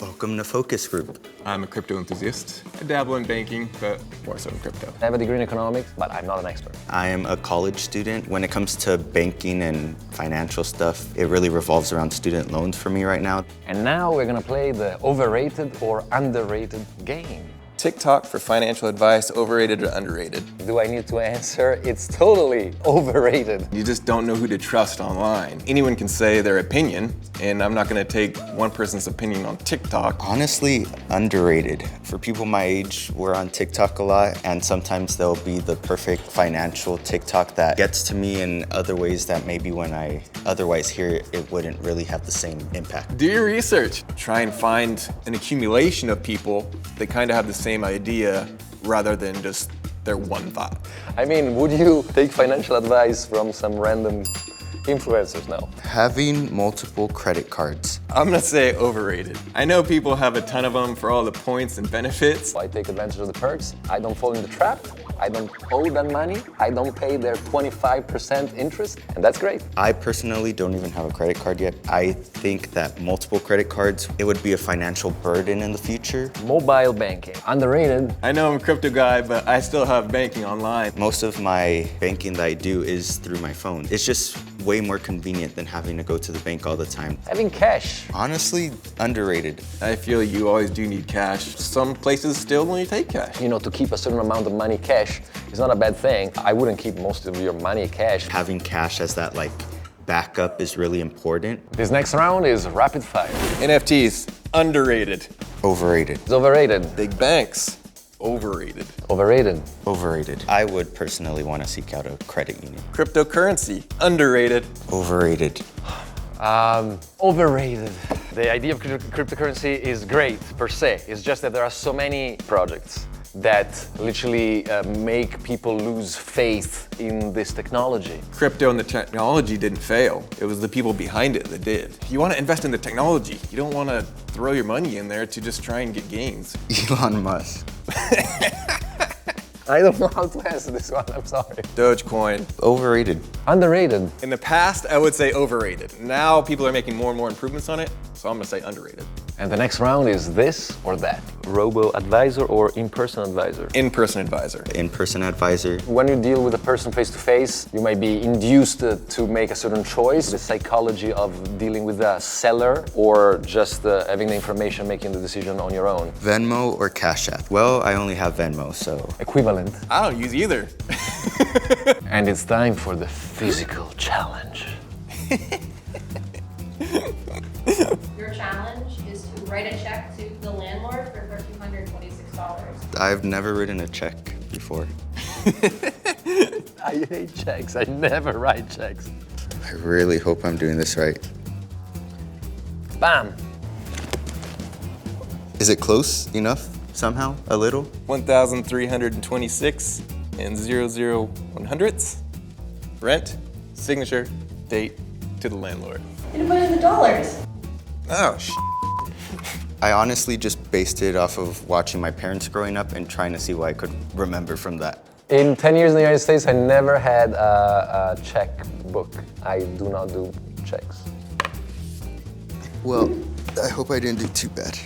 Welcome to Focus Group. I'm a crypto enthusiast. I dabble in banking, but more so in crypto. I have a degree in economics, but I'm not an expert. I am a college student. When it comes to banking and financial stuff, it really revolves around student loans for me right now. And now we're gonna play the overrated or underrated game. TikTok for financial advice, overrated or underrated? Do I need to answer? It's totally overrated. You just don't know who to trust online. Anyone can say their opinion, and I'm not gonna take one person's opinion on TikTok. Honestly, underrated. For people my age, we're on TikTok a lot, and sometimes there'll be the perfect financial TikTok that gets to me in other ways that maybe when I otherwise hear it, it wouldn't really have the same impact. Do your research. Try and find an accumulation of people that kind of have the same idea rather than just their one thought. I mean, would you take financial advice from some random influencers now? Having multiple credit cards. I'm gonna say overrated. I know people have a ton of them for all the points and benefits. I take advantage of the perks. I don't fall in the trap. I don't owe them money. I don't pay their 25% interest, and that's great. I personally don't even have a credit card yet. I think that multiple credit cards, it would be a financial burden in the future. Mobile banking, underrated. I know I'm a crypto guy, but I still have banking online. Most of my banking that I do is through my phone. It's just way more convenient than having to go to the bank all the time. Having cash. Honestly, underrated. I feel you always do need cash. Some places still only take cash. You know, to keep a certain amount of money cash is not a bad thing. I wouldn't keep most of your money cash. Having cash as that backup is really important. This next round is rapid fire. NFTs, underrated. Overrated. It's overrated. Big banks, overrated. Overrated. Overrated. I would personally want to seek out a credit union. Cryptocurrency, underrated. Overrated. Overrated. The idea of cryptocurrency is great per se. It's just that there are so many projects that literally make people lose faith in this technology. Crypto and the technology didn't fail. It was the people behind it that did. You want to invest in the technology. You don't want to throw your money in there to just try and get gains. Elon Musk. I don't know how to answer this one, I'm sorry. Dogecoin. Overrated. Underrated. In the past, I would say overrated. Now people are making more and more improvements on it, so I'm gonna say underrated. And the next round is this or that. Robo advisor or in-person advisor? In-person advisor. In-person advisor. When you deal with a person face-to-face, you might be induced to make a certain choice. The psychology of dealing with a seller or just having the information, making the decision on your own. Venmo or Cashapp? Well, I only have Venmo, so. Equivalent. I don't use either. And it's time for the physical challenge. Your challenge is to write a check to the landlord for $1,326. I've never written a check before. I hate checks. I never write checks. I really hope I'm doing this right. Bam. Is it close enough somehow? A little? 1,326 and 00100ths. Rent, signature, date to the landlord. You didn't put in the dollars. Oh, I honestly just based it off of watching my parents growing up and trying to see what I could remember from that. In 10 years in the United States, I never had a checkbook. I do not do checks. Well, I hope I didn't do too bad.